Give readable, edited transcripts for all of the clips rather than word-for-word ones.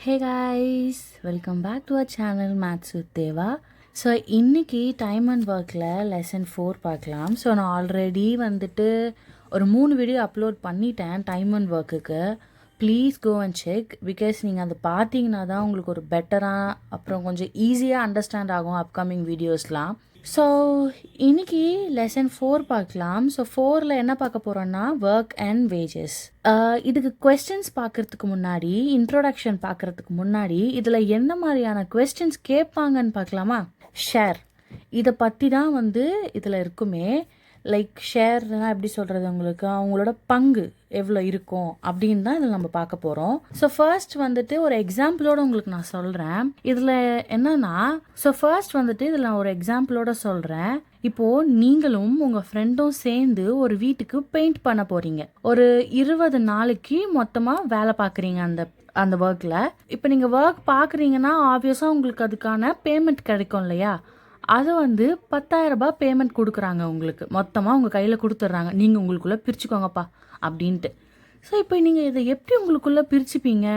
Hey guys, welcome back to our channel Maths with Deva. So இன்றைக்கி time and ஒர்க்கில் lesson 4 பார்க்கலாம். So நான் already வந்துட்டு ஒரு 3 வீடியோ அப்லோட் பண்ணிட்டேன் டைம் அண்ட் ஒர்க்குக்கு. Please go and check, because நீங்கள் அதை பார்த்தீங்கன்னா தான் உங்களுக்கு ஒரு பெட்டராக அப்புறம் கொஞ்சம் ஈஸியாக அண்டர்ஸ்டாண்ட் ஆகும் அப்கமிங் வீடியோஸ்லாம். ஸோ இன்னைக்கு லெசன் 4 பார்க்கலாம். ஸோ 4ல் என்ன பார்க்க போகிறோன்னா ஒர்க் அண்ட் வேஜஸ். இதுக்கு கொஸ்டின்ஸ் பார்க்குறதுக்கு முன்னாடி, இன்ட்ரோடக்ஷன் பார்க்குறதுக்கு முன்னாடி இதில் என்ன மாதிரியான கொஸ்டின்ஸ் கேட்பாங்கன்னு பார்க்கலாமா? ஷேர், இதை பற்றி தான் வந்து இதில் இருக்குமே. லைக் ஷேர்னால் எப்படி சொல்கிறது, உங்களுக்கு அவங்களோட பங்கு எவ்வளோ இருக்கும் அப்படின்னு தான் இதில் நம்ம பார்க்க போகிறோம். ஸோ ஃபர்ஸ்ட் வந்துட்டு ஒரு எக்ஸாம்பிளோட உங்களுக்கு நான் சொல்கிறேன். இதில் என்னன்னா, ஸோ ஃபர்ஸ்ட் வந்துட்டு இதில் நான் ஒரு எக்ஸாம்பிளோட சொல்கிறேன். இப்போது நீங்களும் உங்கள் ஃப்ரெண்டும் சேர்ந்து ஒரு வீட்டுக்கு பெயிண்ட் பண்ண போகிறீங்க. ஒரு 20 நாளைக்கு மொத்தமாக வேலை பார்க்குறீங்க அந்த ஒர்க்கில். இப்போ நீங்கள் ஒர்க் பார்க்குறீங்கன்னா ஆப்வியஸாக உங்களுக்கு அதுக்கான பேமெண்ட் கிடைக்கும் இல்லையா? அது வந்து 10,000 ரூபாய் பேமெண்ட் கொடுக்குறாங்க உங்களுக்கு. மொத்தமாக உங்கள் கையில் கொடுத்துட்றாங்க, நீங்கள் உங்களுக்குள்ளே பிரிச்சுக்கோங்கப்பா அப்படின்ட்டு. ஸோ இப்போ நீங்கள் இதை எப்படி உங்களுக்குள்ளே பிரிச்சுப்பீங்க?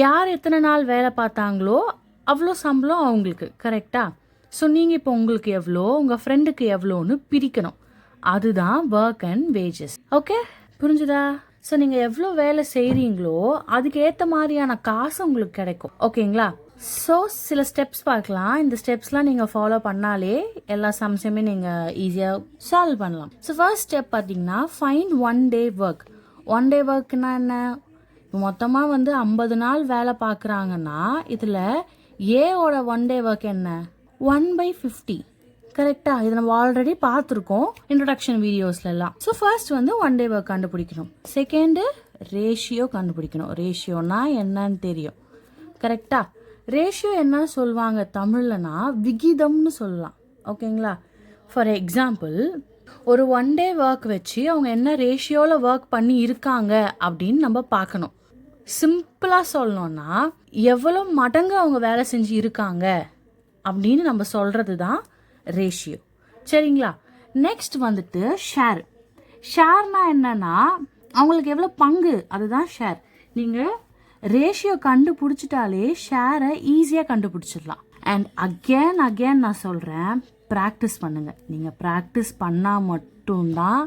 யார் எத்தனை நாள் வேலை பார்த்தாங்களோ அவ்வளோ சம்பளம் அவங்களுக்கு, கரெக்டாக? ஸோ நீங்கள் இப்போ உங்களுக்கு எவ்வளோ, உங்கள் ஃப்ரெண்டுக்கு எவ்வளோன்னு பிரிக்கணும். அதுதான் ஒர்க் அண்ட் வேஜஸ். ஓகே, புரிஞ்சுதா? ஸோ நீங்கள் எவ்வளோ வேலை செய்கிறீங்களோ அதுக்கு ஏற்ற மாதிரியான காசு உங்களுக்கு கிடைக்கும். ஓகேங்களா? ஸோ சில ஸ்டெப்ஸ் பார்க்கலாம். இந்த ஸ்டெப்ஸ்லாம் நீங்கள் ஃபாலோ பண்ணாலே எல்லா சம்ஸையுமே நீங்கள் ஈஸியாக சால்வ் பண்ணலாம். ஸோ ஃபர்ஸ்ட் ஸ்டெப் பார்த்தீங்கன்னா, ஃபைண்ட் 1 day ஒர்க். 1 day ஒர்க்னா என்ன? இப்போ மொத்தமாக வந்து 50 நாள் வேலை பார்க்குறாங்கன்னா இதில் ஏவோட 1 day ஒர்க் என்ன? 1/50. கரெக்டாக? இது நம்ம ஆல்ரெடி பார்த்துருக்கோம் இன்ட்ரடக்ஷன் வீடியோஸ்லாம். ஸோ ஃபர்ஸ்ட் வந்து 1 day ஒர்க் கண்டுபிடிக்கணும். செகண்டு ரேஷியோ கண்டுபிடிக்கணும். ரேஷியோனா என்னன்னு தெரியும், கரெக்டாக? ரேஷியோ என்ன சொல்லுவாங்க தமிழ்லனா விகிதம்னு சொல்லலாம். ஓகேங்களா? ஃபார் எக்ஸாம்பிள், ஒரு 1 day ஒர்க் வச்சு அவங்க என்ன ரேஷியோவில் ஒர்க் பண்ணி இருக்காங்க அப்படின்னு நம்ம பார்க்கணும். சிம்பிளாக சொல்லணும்னா எவ்வளோ மடங்கு அவங்க வேலை செஞ்சு இருக்காங்க அப்படின்னு நம்ம சொல்கிறது தான் ரேஷியோ. சரிங்களா? நெக்ஸ்ட் வந்துட்டு ஷேர். ஷேர்னா என்னன்னா அவங்களுக்கு எவ்வளோ பங்கு, அதுதான் ஷேர். நீங்கள் ரேஷியோ கண்டுபிடிச்சிட்டாலே ஷேரை ஈஸியாக கண்டுபிடிச்சிடலாம். அண்ட் அகேன் நான் சொல்கிறேன், ப்ராக்டிஸ் பண்ணுங்கள். நீங்கள் ப்ராக்டிஸ் பண்ணால் மட்டும்தான்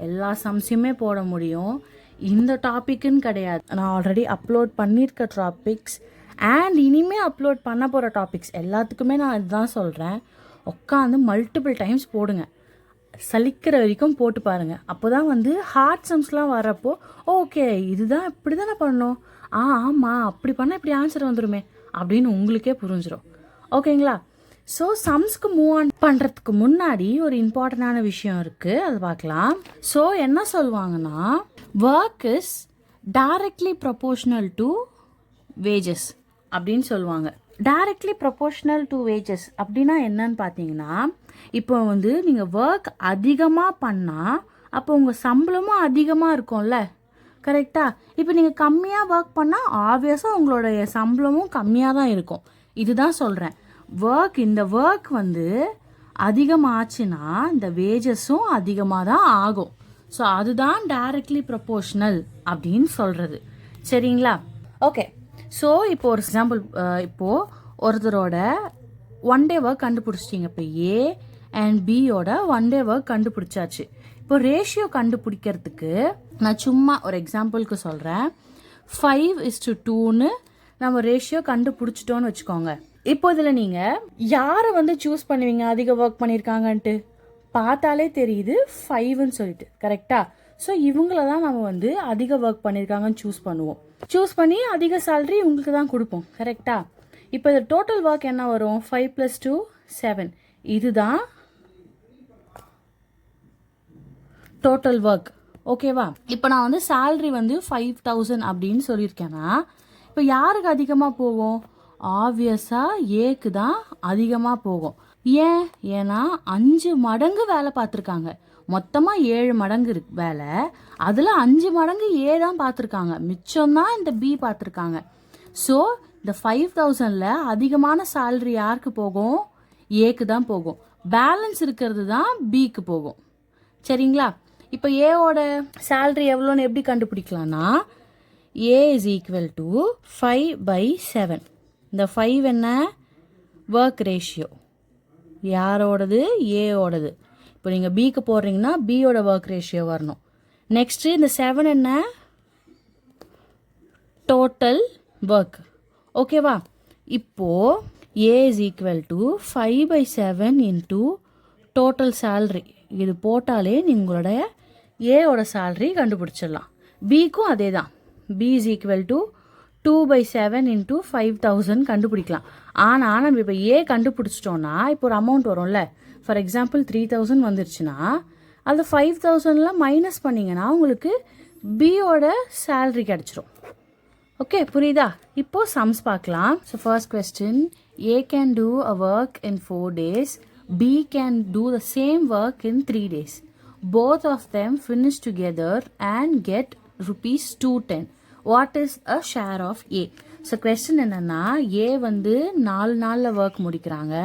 எல்லா சம்ஸையுமே போட முடியும். இந்த டாப்பிக்குன்னு கிடையாது, நான் ஆல்ரெடி அப்லோட் பண்ணியிருக்க டாபிக்ஸ் அண்ட் இனிமேல் அப்லோட் பண்ண போகிற டாபிக்ஸ் எல்லாத்துக்குமே நான் இதுதான் சொல்கிறேன். உட்காந்து மல்டிபிள் டைம்ஸ் போடுங்க, சலிக்கிற வரைக்கும் போட்டு பாருங்கள். அப்போ தான் வந்து ஹார்ட் சம்ஸ்லாம் வரப்போ ஓகே இதுதான் இப்படி தானே பண்ணணும், ஆமாம் அப்படி பண்ணால் இப்படி ஆன்சர் வந்துடுமே அப்படின்னு உங்களுக்கே புரிஞ்சிடும். ஓகேங்களா? ஸோ சம்ஸ்க்கு மூவ் ஆன் பண்ணுறதுக்கு முன்னாடி ஒரு இம்பார்ட்டண்டான விஷயம் இருக்குது, அது பார்க்கலாம். ஸோ என்ன சொல்லுவாங்கன்னா, work is directly proportional to wages அப்படின்னு சொல்லுவாங்க. டைரக்ட்லி ப்ரொபோர்ஷனல் டு வேஜஸ் அப்படின்னா என்னன்னு பார்த்தீங்கன்னா, இப்போ வந்து நீங்கள் ஒர்க் அதிகமாக பண்ணால் அப்போ உங்கள் சம்பளமும் அதிகமாக இருக்கும்ல, கரெக்டாக? இப்போ நீங்கள் கம்மியாக ஒர்க் பண்ணால் ஆப்வியஸாக உங்களுடைய சம்பளமும் கம்மியாக தான் இருக்கும். இதுதான் சொல்கிறேன். இந்த ஒர்க் வந்து அதிகமாச்சுன்னா இந்த வேஜஸும் அதிகமாக தான் ஆகும். ஸோ அதுதான் டைரக்ட்லி ப்ரொபோர்ஷனல் அப்படின்னு சொல்கிறது. சரிங்களா? ஓகே. ஸோ இப்போ ஒரு எக்ஸாம்பிள், இப்போது ஒருத்தரோட 1 day ஒர்க் கண்டுபிடிச்சிட்டிங்க. இப்போ ஏ அண்ட் பியோட 1 day ஒர்க் கண்டுபிடிச்சாச்சு. இப்போ ரேஷியோ கண்டுபிடிக்கிறதுக்கு நான் சும்மா ஒரு எக்ஸாம்பிளுக்கு சொல்கிறேன். 5:2ன்னு நம்ம ரேஷியோ கண்டுபிடிச்சிட்டோன்னு வச்சுக்கோங்க. இப்போ இதில் நீங்கள் யாரை வந்து சூஸ் பண்ணுவீங்க? அதிக ஒர்க் பண்ணியிருக்காங்கன்ட்டு பார்த்தாலே தெரியுது 5ன்னு சொல்லிட்டு, கரெக்டாக? ஸோ இவங்கள தான் நம்ம வந்து அதிக ஒர்க் பண்ணியிருக்காங்கன்னு சூஸ் பண்ணுவோம். சூஸ் பண்ணி அதிக சேலரி உங்களுக்கு தான் கொடுப்போம், கரெக்டாக? இப்போ இது டோட்டல் ஒர்க் என்ன வரும்? 5 + 2 7. இதுதான் டோட்டல் ஒர்க். ஓகேவா? இப்போ நான் வந்து சேலரி வந்து 5,000 அப்படின்னு சொல்லியிருக்கேன்னா இப்போ யாருக்கு அதிகமாக போகும்? ஆப்வியஸாக ஏக்கு தான் அதிகமாக போகும். ஏன்னா 5 மடங்கு வேலை பார்த்துருக்காங்க. மொத்தமாக 7 மடங்கு இருக்கு வேலை, அதில் 5 மடங்கு ஏ தான் பார்த்துருக்காங்க, மிச்சம்தான் இந்த பி பார்த்துருக்காங்க. ஸோ இந்த 5,000ல் அதிகமான சேலரி யாருக்கு போகும்? ஏக்கு தான் போகும். பேலன்ஸ் இருக்கிறது தான் பிக்கு போகும். சரிங்களா? இப்போ ஏவோட சேலரி எவ்வளோன்னு எப்படி கண்டுபிடிக்கலாம்னா, A is equal to 5/7. இந்த 5 என்ன? Work ratio. யாரோடது? ஏயோடது. இப்போ நீங்கள் பிக்கு போடுறீங்கன்னா பியோட ஒர்க் ரேஷியோ வரணும். நெக்ஸ்ட்டு இந்த 7 என்ன? Total work. ஓகேவா? இப்போது A is equal to 5/7 into total salary. இது போட்டாலே உங்களுடைய ஏவோட சேல்ரி கண்டுபிடிச்சிடலாம். பிக்கும் அதே தான். B is equal to 2/7 into 5,000 கண்டுபிடிக்கலாம். ஆனால் நம்ம இப்போ ஏ கண்டுபிடிச்சிட்டோன்னா இப்போ ஒரு அமௌண்ட் வரும்ல. ஃபார் எக்ஸாம்பிள் 3,000 வந்துருச்சுன்னா அது 5,000ல மைனஸ் பண்ணிங்கன்னா உங்களுக்கு பியோட சேல்ரி கிடச்சிரும். ஓகே, புரியுதா? இப்போது சம்ஸ் பார்க்கலாம். So first question, A can do a work in 4 days. B can do the same work in 3 days. Both of them finish together and get rupees 210. What is a share of A? So question என்னென்னா, ஏ வந்து 4 நாளில் work முடிக்கிறாங்க,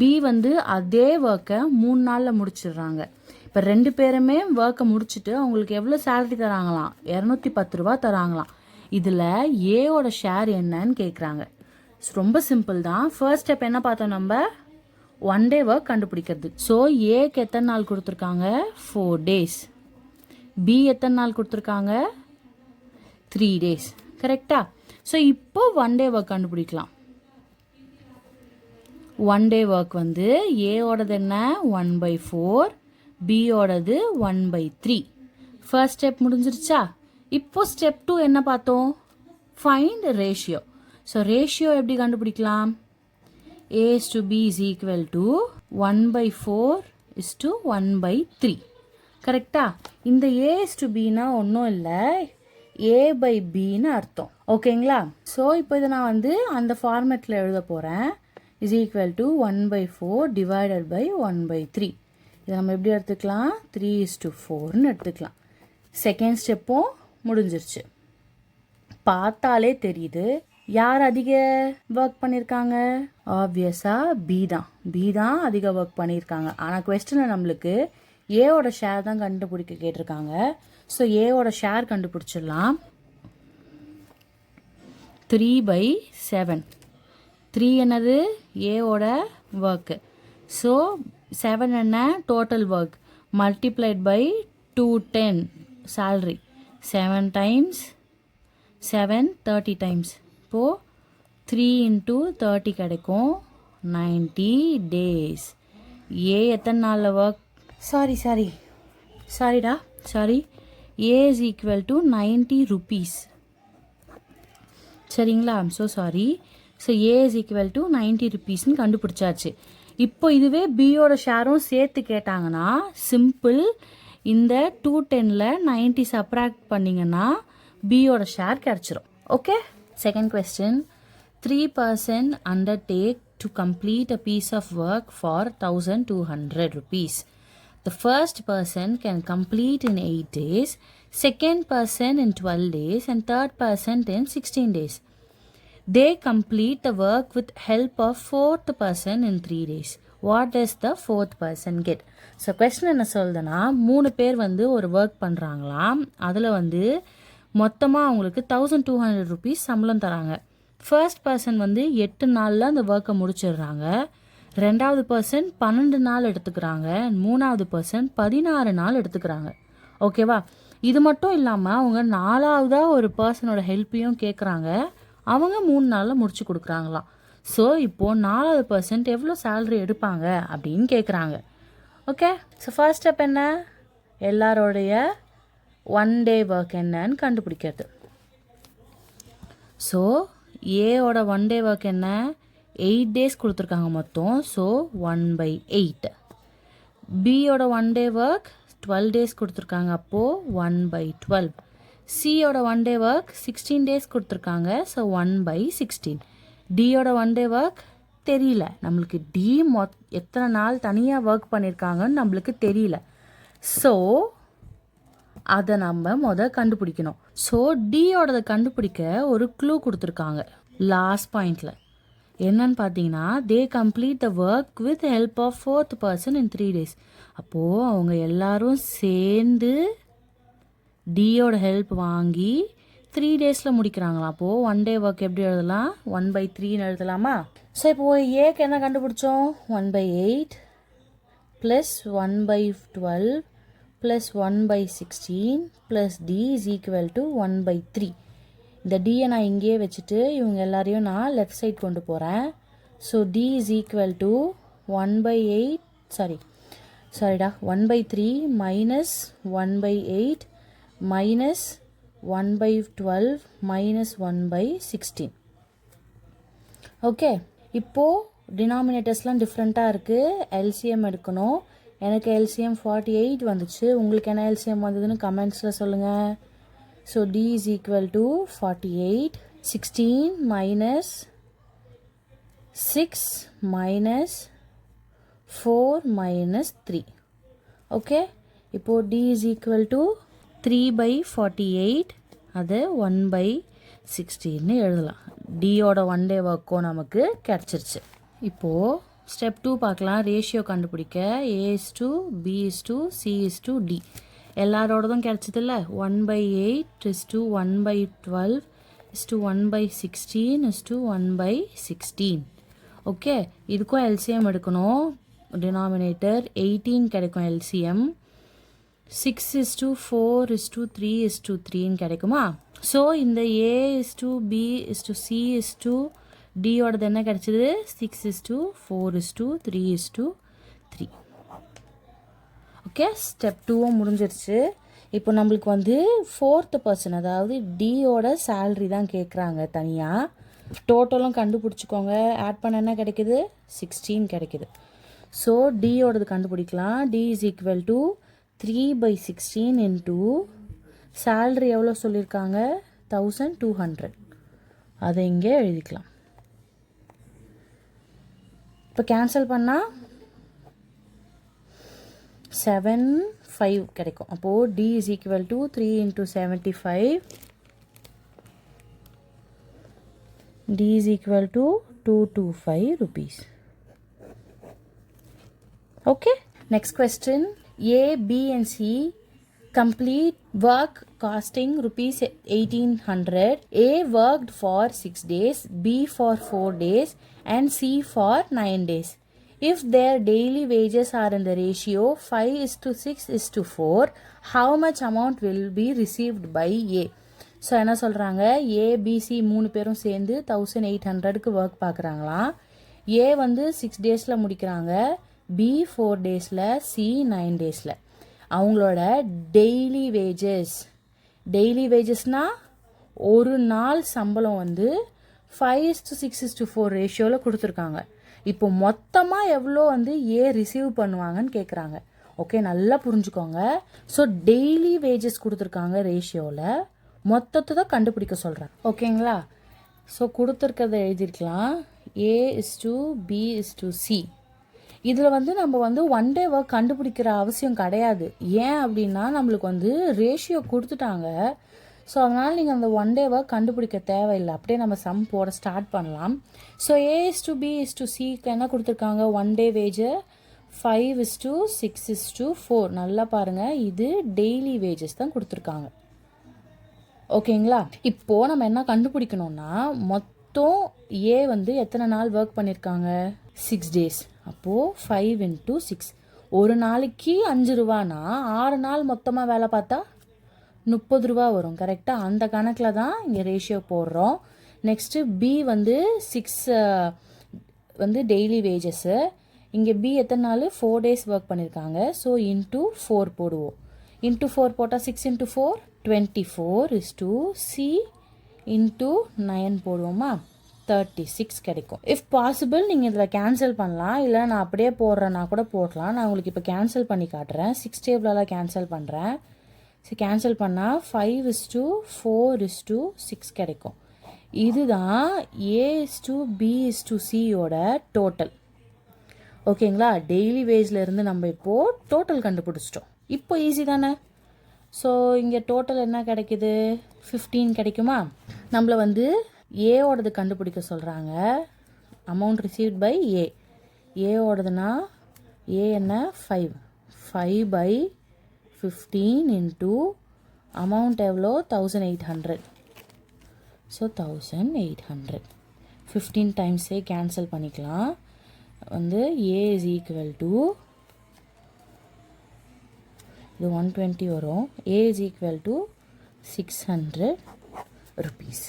B வந்து அதே ஒர்க்கை 3 நாளில் முடிச்சிடுறாங்க. இப்போ 2 பேருமே ஒர்க்கை முடிச்சுட்டு அவங்களுக்கு எவ்வளோ சேலரி தராங்களாம்? 210 ரூபா தராங்களாம். இதில் ஏவோட ஷேர் என்னன்னு கேட்குறாங்க. ரொம்ப சிம்பிள் தான். ஃபர்ஸ்ட் ஸ்டெப் என்ன பார்த்தோம்? நம்ம 1 டே ஒர்க் கண்டுபிடிக்கிறது. ஸோ ஏக்கு எத்தனை நாள் கொடுத்துருக்காங்க? 4 days. பி எத்தனை நாள் கொடுத்துருக்காங்க? 3 days. கரெக்டா? ஸோ இப்போ 1 டே ஒர்க் கண்டுபிடிக்கலாம். 1 டே ஒர்க் வந்து ஏவோடது என்ன? 1/4, பியோடது 1/3. ஃபர்ஸ்ட் ஸ்டெப் முடிஞ்சிருச்சா? இப்போ ஸ்டெப் 2 என்ன பார்த்தோம்? Find ratio. ஸோ ரேஷியோ எப்படி கண்டுபிடிக்கலாம்? A is to B is equal to 1/4 is to 1/3. கரெக்டா? இந்த A is to Bனா ஒன்றும் இல்லை, A/Bன்னு அர்த்தம். ஓகேங்களா? ஸோ இப்போ இதை நான் வந்து அந்த ஃபார்மேட்டில் எழுத போகிறேன். Is equal to 1/4 divided by 1/3. இதை நம்ம எப்படி எடுத்துக்கலாம்? 3:4ன்னு எடுத்துக்கலாம். செகண்ட் ஸ்டெப்பும் முடிஞ்சிருச்சு. பார்த்தாலே தெரியுது யார் அதிக ஒர்க் பண்ணியிருக்காங்க? ஆப்வியஸாக பி தான் அதிக ஒர்க் பண்ணியிருக்காங்க. ஆனால் கொஸ்டினில் நம்மளுக்கு ஏவோட ஷேர் தான் கண்டுபிடிக்க கேட்டிருக்காங்க. ஸோ ஏவோட ஷேர் கண்டுபிடிச்சிடலாம். 3/7. 3 என்னது? ஏவோட ஒர்க்கு. ஸோ 7 என்ன? Total work multiplied by 210 salary. 7 times 7 30 times. இப்போது 3 into 30 கிடைக்கும். 90 days. ஏ எத்தனை நாளில் work? Sorry A is equal to 90 rupees. சரிங்களா? So sorry. So A is equal to 90 rupeesன்னு கண்டுபிடிச்சாச்சு. இப்போ இதுவே பியோட ஷேரும் சேர்த்து கேட்டாங்கன்னா சிம்பிள், இந்த 210ல் 90 சப்ராக்ட் பண்ணிங்கன்னா பியோட ஷேர் கிடச்சிரும். Okay. Second question, 3 person undertake to complete a piece of work for 1,200 rupees. The first person can complete in 8 days, second person in 12 days, and third person in 16 days. They complete the work with help of fourth person in 3 days. What does the fourth person get? So question என்ன சொல்லுதுன்னா, 3 பேர் வந்து ஒரு work பண்ணுறாங்களாம். அதில் வந்து மொத்தமாக அவங்களுக்கு 1,200 rupees சம்பளம் தராங்க. ஃபர்ஸ்ட் பர்சன் வந்து 8 நாளில் அந்த ஒர்க்கை முடிச்சிடுறாங்க. ரெண்டாவது பர்சன் 12 நாள் எடுத்துக்கிறாங்க. மூணாவது பர்சன் 16 நாள் எடுத்துக்கிறாங்க. ஓகேவா? இது மட்டும் இல்லாமல் அவங்க 4ஆவதாக ஒரு பர்சனோட ஹெல்ப்பையும் கேட்குறாங்க. அவங்க 3 நாளில் முடிச்சு கொடுக்குறாங்களாம். ஸோ இப்போது 4ஆவது பர்சன்ட் எவ்வளோ சேலரி எடுப்பாங்க அப்படின்னு கேட்குறாங்க. ஓகே. ஸோ ஃபர்ஸ்ட் ஸ்டெப் என்ன? எல்லாரோடைய 1 day ஒர்க் என்னன்னு கண்டுபிடிக்கிறது. ஸோ ஏவோட 1 day ஒர்க் என்ன? 8 days கொடுத்துருக்காங்க மொத்தம். ஸோ 1/8. பியோட 1 day ஒர்க் 12 days கொடுத்துருக்காங்க. அப்போது 1/12. சியோட 1 day ஒர்க் 16 days கொடுத்துருக்காங்க. ஸோ 1/16. டியோட 1 day ஒர்க் தெரியல நம்மளுக்கு. டி எத்தனை நாள் தனியாக ஒர்க் பண்ணியிருக்காங்கன்னு நம்மளுக்கு தெரியல. ஸோ அதை நம்ம கண்டுபிடிக்கணும். ஸோ டியோடதை கண்டுபிடிக்க ஒரு க்ளூ கொடுத்துருக்காங்க லாஸ்ட் பாயிண்டில். என்னன்னு பார்த்தீங்கன்னா, they complete the work with help of fourth person in 3 days. அப்போது அவங்க எல்லாரும் சேர்ந்து டியோட ஹெல்ப் வாங்கி 3 டேஸில் முடிக்கிறாங்களா. அப்போது 1 டே ஒர்க் எப்படி எழுதலாம், 1/3ன்னு எழுதலாமா. ஸோ இப்போது ஏக்கு என்ன கண்டுபிடிச்சோம், 1/8 plus 1/12 plus 1/16 plus T is equal to 1/3. இந்த டியை நான் இங்கேயே வச்சுட்டு இவங்க எல்லாரையும் நான் லெஃப்ட் சைட் கொண்டு போகிறேன். So T is equal to 1/8 1/3 minus 1/8 minus 1/12 minus 1/16. Okay, இப்போது டினாமினேட்டர்ஸ்லாம் டிஃப்ரெண்ட்டாக இருக்குது. எல்சிஎம் எடுக்கணும். எனக்கு எல்சிஎம் 48 வந்துச்சு. உங்களுக்கு என்ன எல்சிஎம் வந்ததுன்னு கமெண்ட்ஸில் சொல்லுங்கள். So T is equal to 48, 16 minus 6 minus 4 minus 3. Okay, இப்போது டி இஸ் ஈக்குவல் டு 3/48, அது 1/16ன்னு எழுதலாம். டியோட 1 டே ஒர்க்கும் நமக்கு கிடச்சிருச்சு. இப்போது ஸ்டெப் 2 பார்க்கலாம். ரேஷியோ கண்டுபிடிக்க A:B:C:D எல்லாரோடதும் கிடச்சதில்ல. 1/8 1/12 1/16 1/16. ஓகே, இதுக்கும் எல்சிஎம் எடுக்கணும். டினாமினேட்டர் 18 கிடைக்கும். எல்சிஎம் 6:4:3:3ன்னு கிடைக்குமா. ஸோ இந்த A:B:C:Dயோடது என்ன கிடைச்சிது, 6:4:3:3. ஓகே, ஸ்டெப் 2வும் முடிஞ்சிருச்சு. இப்போ நம்மளுக்கு வந்து 4th பர்சன், அதாவது டியோட சேல்ரி தான் கேட்குறாங்க தனியாக. டோட்டலும் கண்டுபிடிச்சிக்கோங்க. ஆட் பண்ண என்ன கிடைக்குது, 16 கிடைக்குது. ஸோ டியோடது கண்டுபிடிக்கலாம். T is equal to 3/16 into salary எவ்வளோ சொல்லியிருக்காங்க, 1200. அதை இங்கே எழுதிக்கலாம். இப்போ கேன்சல் பண்ணால் 75 கிடைக்கும். அப்போது T is equal to 3 × 75. T is equal to 225 rupees. Okay, next question. A, B and C complete work costing rupees 1800. A worked for 6 days, B for 4 days and C for 9 days. If their daily wages are in the ratio 5:6:4, how much amount will be received by A? So என்ன சொல்கிறாங்க, ABC 3 பேரும் சேர்ந்து 1800க்கு work பார்க்குறாங்களாம். ஏ வந்து 6 டேஸில் முடிக்கிறாங்க, B 4 டேஸில், C 9 டேஸில். அவங்களோட டெய்லி வேஜஸ்னால் ஒரு நாள் சம்பளம் வந்து 5:6:4 ரேஷியோவில் கொடுத்துருக்காங்க. இப்போ மொத்தமாக எவ்வளோ வந்து ஏ ரிசீவ் பண்ணுவாங்கன்னு கேட்குறாங்க. ஓகே, நல்லா புரிஞ்சுக்கோங்க. ஸோ டெய்லி வேஜஸ் கொடுத்துருக்காங்க ரேஷியோவில், மொத்தத்தை தான் கண்டுபிடிக்க சொல்கிறேன். ஓகேங்களா. ஸோ கொடுத்துருக்கிறத எழுதிருக்கலாம். A:B:C. இதில் வந்து நம்ம வந்து 1 டே ஒர்க் கண்டுபிடிக்கிற அவசியம் கிடையாது. ஏன் அப்படின்னா நம்மளுக்கு வந்து ரேஷியோ கொடுத்துட்டாங்க. ஸோ அதனால் நீங்கள் அந்த 1 டே ஒர்க் கண்டுபிடிக்க தேவையில்லை. அப்படியே நம்ம சம் போட ஸ்டார்ட் பண்ணலாம். ஸோ A:B:Cக்கு என்ன கொடுத்துருக்காங்க, 1 டே வேஜு 5:6:4. நல்லா பாருங்கள், இது டெய்லி வேஜஸ் தான் கொடுத்துருக்காங்க. ஓகேங்களா. இப்போது நம்ம என்ன கண்டுபிடிக்கணும்னா, மொத்தம் ஏ வந்து எத்தனை நாள் ஒர்க் பண்ணியிருக்காங்க, 6 டேஸ். அப்போது 5 × 6, ஒரு நாளைக்கு 5 ரூபானா 6 நாள் மொத்தமாக வேலை பார்த்தா 30 ரூபா வரும். கரெக்டாக அந்த கணக்கில் தான் இங்கே ரேஷியோ போடுறோம். நெக்ஸ்ட்டு பி வந்து 6 வந்து டெய்லி வேஜஸ்ஸு. இங்கே பி எத்தனை நாள், 4 டேஸ் ஒர்க் பண்ணியிருக்காங்க. ஸோ இன்ட்டு 4 போடுவோம். இன்ட்டு 4 போட்டால் 6 × 4 24 சி இன்ட்டு 9 போடுவோமா, 36 கிடைக்கும். இஃப் பாசிபிள் நீங்கள் இதில் கேன்சல் பண்ணலாம், இல்லை நான் அப்படியே போடுறேன்னா கூட போடலாம். நான் உங்களுக்கு இப்போ கேன்சல் பண்ணி காட்டுறேன். 6 டேபிளெலாம் கேன்சல் பண்ணுறேன். ஸோ கேன்சல் பண்ணால் 5:4:6 கிடைக்கும். இதுதான் A:B:Cயோட டோட்டல். ஓகேங்களா. டெய்லி வேஜில் இருந்து நம்ம இப்போது டோட்டல் கண்டுபிடிச்சிட்டோம். இப்போ ஈஸி தானே. ஸோ இங்கே டோட்டல் என்ன கிடைக்குது, 15 கிடைக்குமா. நம்மளை வந்து ஏவோடது கண்டுபிடிக்க சொல்கிறாங்க. அமௌண்ட் ரிசீவ்ட் பை ஏவோடதுன்னா ஏ என்ன, 5/15 இன்ட்டு அமௌண்ட் எவ்வளோ, 1800. ஸோ 1800. 15 டைம்ஸே கேன்சல் பண்ணிக்கலாம். வந்து A is equal to இது 120 வரும். A is equal to 600 rupees.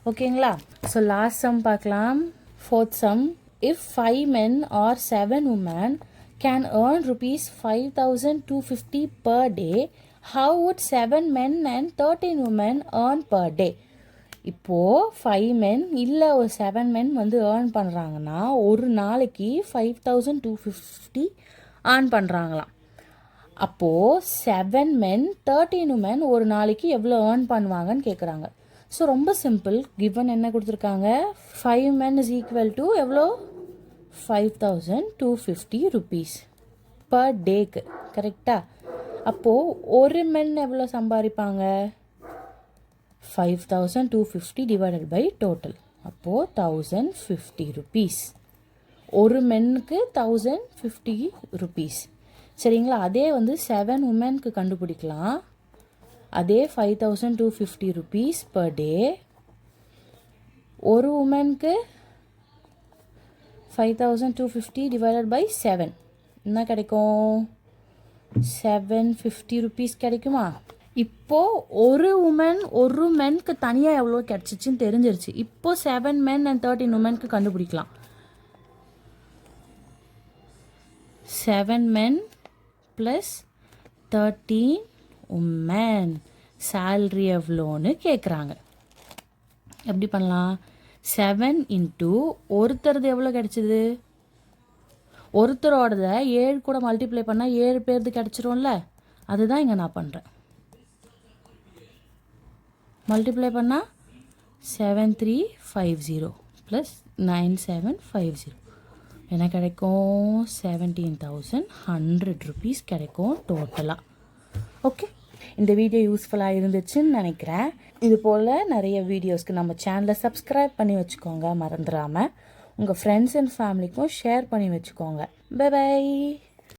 ஓகேங்களா? ஸோ லாஸ்ட் சம் பார்க்கலாம். Fourth some. If 5 men or 7 women can earn rupees 5,250 per day, how would 7 men and 13 women earn per day? இப்போது 5 men இல்லை ஒரு 7 men வந்து earn பண்ணுறாங்கன்னா ஒரு நாளைக்கு 5,250 ஏர்ன் பண்ணுறாங்களாம். அப்போது 7 men 13 women ஒரு நாளைக்கு எவ்வளோ ஏர்ன் பண்ணுவாங்கன்னு கேட்குறாங்க. ஸோ ரொம்ப சிம்பிள். கிவன் என்ன கொடுத்துருக்காங்க? 5 men is equal to எவ்வளோ? 5,250 rupees per டேக்கு. கரெக்டா? அப்போது ஒரு men எவ்வளோ சம்பாதிப்பாங்க? 5,250 டிவைடட் பை டோட்டல். அப்போது 1,050 rupees. ஒரு மென்னுக்கு 1,050 rupees. சரிங்களா? அதே வந்து 7 உமனுக்கு கண்டுபிடிக்கலாம். அதே 5,250 rupees per day. ஒரு உமனுக்கு 5,250 டிவைடட் பை 7 என்ன கிடைக்கும்? 750 rupees கிடைக்குமா? இப்போது ஒரு மென்க்கு தனியாக எவ்வளோ கிடச்சிச்சின்னு தெரிஞ்சிருச்சு. இப்போது 7 men and 13 womenக்கு கண்டுபிடிக்கலாம். 7 men + 13 women சேல்ரி எவ்வளோன்னு கேட்குறாங்க. எப்படி பண்ணலாம்? 7 into ஒருத்தரது எவ்வளோ கிடச்சிது? ஒருத்தரோடத 7 கூட மல்டிப்ளை பண்ணால் 7 பேர்து கிடச்சிரும்ல. அதுதான் இங்கே நான் பண்ணுறேன். மல்டிப்ளை பண்ணால் 7350 + 9750 என்ன கிடைக்கும்? 17,100 rupees கிடைக்கும் டோட்டலாக. ஓகே, இந்த வீடியோ யூஸ்ஃபுல்லாக இருந்துச்சுன்னு நினைக்கிறேன். இது போல் நிறைய வீடியோஸ்க்கு நம்ம சேனலை சப்ஸ்கிரைப் பண்ணி வச்சுக்கோங்க மறந்துடாமல். உங்கள் ஃப்ரெண்ட்ஸ் அண்ட் ஃபேமிலிக்கும் ஷேர் பண்ணி வச்சுக்கோங்க. Bye by.